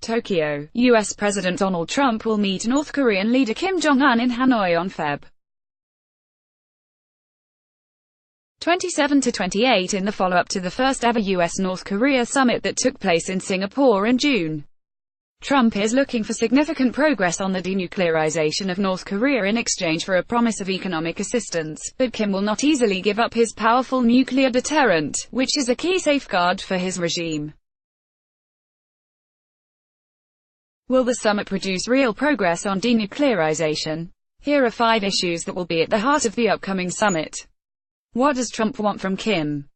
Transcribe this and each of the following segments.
Tokyo. U.S. President Donald Trump will meet North Korean leader Kim Jong-un in Hanoi on Feb. 27 to 28 in the follow-up to the first-ever U.S.-North Korea summit that took place in Singapore in June. Trump is looking for significant progress on the denuclearization of North Korea in exchange for a promise of economic assistance, but Kim will not easily give up his powerful nuclear deterrent, which is a key safeguard for his regime. Will the summit produce real progress on denuclearization? Here are 5 issues that will be at the heart of the upcoming summit. What does Trump want from Kim?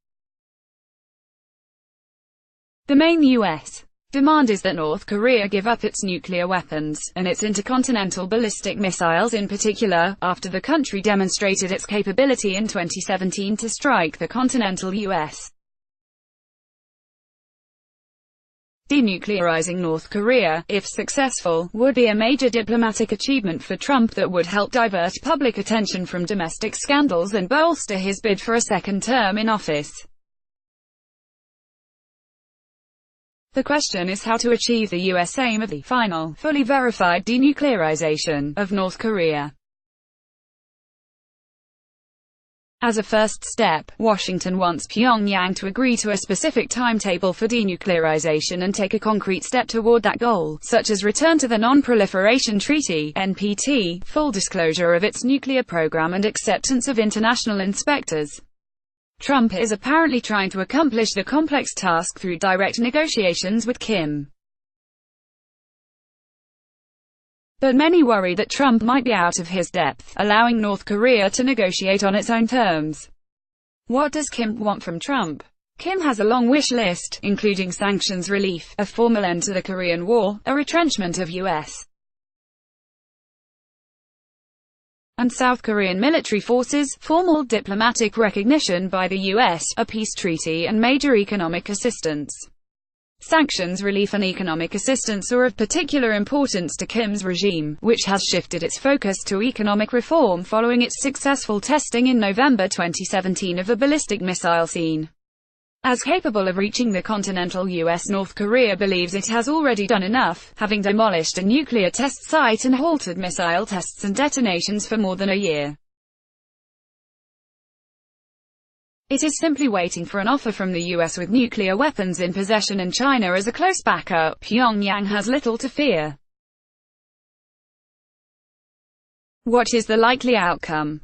The main U.S. demand is that North Korea give up its nuclear weapons, and its intercontinental ballistic missiles in particular, after the country demonstrated its capability in 2017 to strike the continental U.S. Denuclearizing North Korea, if successful, would be a major diplomatic achievement for Trump that would help divert public attention from domestic scandals and bolster his bid for a second term in office. The question is how to achieve the U.S. aim of the final, fully verified denuclearization of North Korea. As a first step, Washington wants Pyongyang to agree to a specific timetable for denuclearization and take a concrete step toward that goal, such as return to the Non-Proliferation Treaty (NPT), full disclosure of its nuclear program and acceptance of international inspectors. Trump is apparently trying to accomplish the complex task through direct negotiations with Kim. But many worry that Trump might be out of his depth, allowing North Korea to negotiate on its own terms. What does Kim want from Trump? Kim has a long wish list, including sanctions relief, a formal end to the Korean War, a retrenchment of U.S. and South Korean military forces, formal diplomatic recognition by the U.S., a peace treaty and major economic assistance. Sanctions relief and economic assistance are of particular importance to Kim's regime, which has shifted its focus to economic reform following its successful testing in November 2017 of a ballistic missile seen as capable of reaching the continental U.S. North Korea believes it has already done enough, having demolished a nuclear test site and halted missile tests and detonations for more than a year. It is simply waiting for an offer from the U.S. with nuclear weapons in possession and China as a close backup. Pyongyang has little to fear. What is the likely outcome?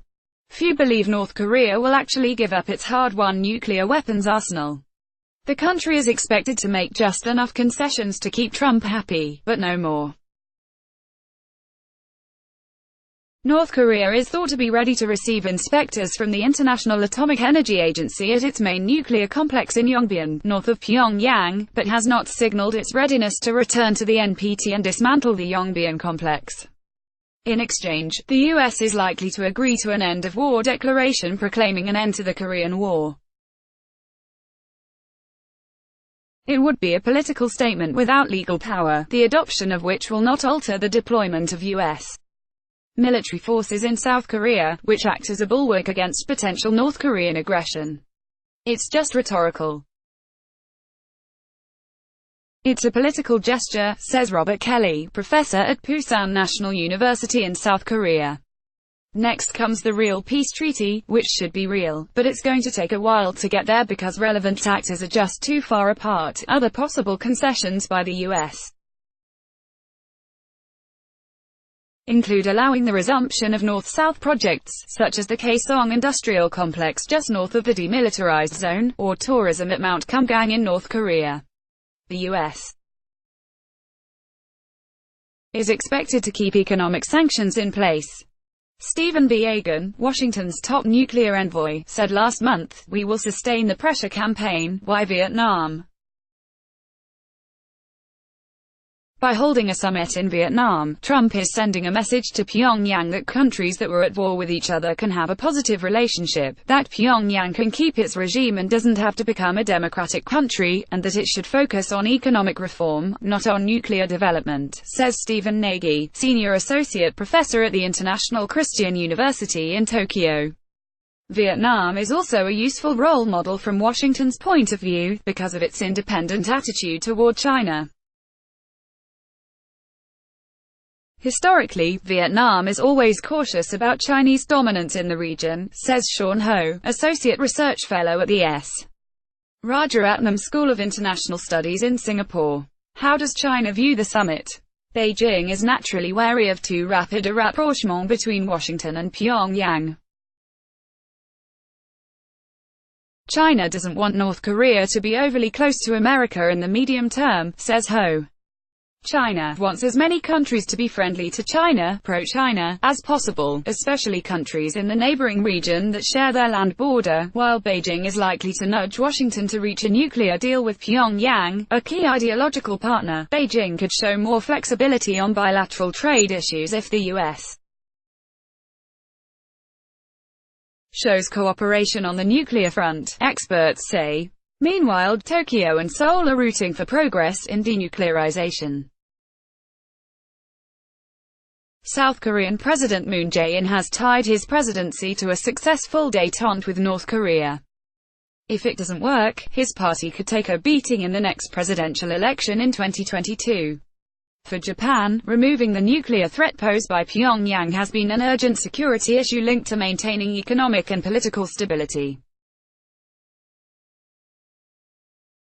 Few believe North Korea will actually give up its hard-won nuclear weapons arsenal. The country is expected to make just enough concessions to keep Trump happy, but no more. North Korea is thought to be ready to receive inspectors from the International Atomic Energy Agency at its main nuclear complex in Yongbyon, north of Pyongyang, but has not signaled its readiness to return to the NPT and dismantle the Yongbyon complex. In exchange, the U.S. is likely to agree to an end-of-war declaration proclaiming an end to the Korean War. It would be a political statement without legal power, the adoption of which will not alter the deployment of U.S. military forces in South Korea, which act as a bulwark against potential North Korean aggression. It's just rhetorical. It's a political gesture, says Robert Kelly, professor at Pusan National University in South Korea. Next comes the real peace treaty, which should be real, but it's going to take a while to get there because relevant actors are just too far apart. Other possible concessions by the U.S. include allowing the resumption of North-South projects, such as the Kaesong Industrial Complex just north of the demilitarized zone, or tourism at Mount Kumgang in North Korea. The U.S. is expected to keep economic sanctions in place. Stephen B. Agin, Washington's top nuclear envoy, said last month, "We will sustain the pressure campaign. Why Vietnam?" By holding a summit in Vietnam, Trump is sending a message to Pyongyang that countries that were at war with each other can have a positive relationship, that Pyongyang can keep its regime and doesn't have to become a democratic country, and that it should focus on economic reform, not on nuclear development, says Stephen Nagy, senior associate professor at the International Christian University in Tokyo. Vietnam is also a useful role model from Washington's point of view, because of its independent attitude toward China. Historically, Vietnam is always cautious about Chinese dominance in the region, says Sean Ho, Associate Research Fellow at the S. Rajaratnam School of International Studies in Singapore. How does China view the summit? Beijing is naturally wary of too rapid a rapprochement between Washington and Pyongyang. China doesn't want North Korea to be overly close to America in the medium term, says Ho. China wants as many countries to be friendly to China, pro-China, as possible, especially countries in the neighboring region that share their land border, while Beijing is likely to nudge Washington to reach a nuclear deal with Pyongyang, a key ideological partner. Beijing could show more flexibility on bilateral trade issues if the U.S. shows cooperation on the nuclear front, experts say. Meanwhile, Tokyo and Seoul are rooting for progress in denuclearization. South Korean President Moon Jae-in has tied his presidency to a successful détente with North Korea. If it doesn't work, his party could take a beating in the next presidential election in 2022. For Japan, removing the nuclear threat posed by Pyongyang has been an urgent security issue linked to maintaining economic and political stability.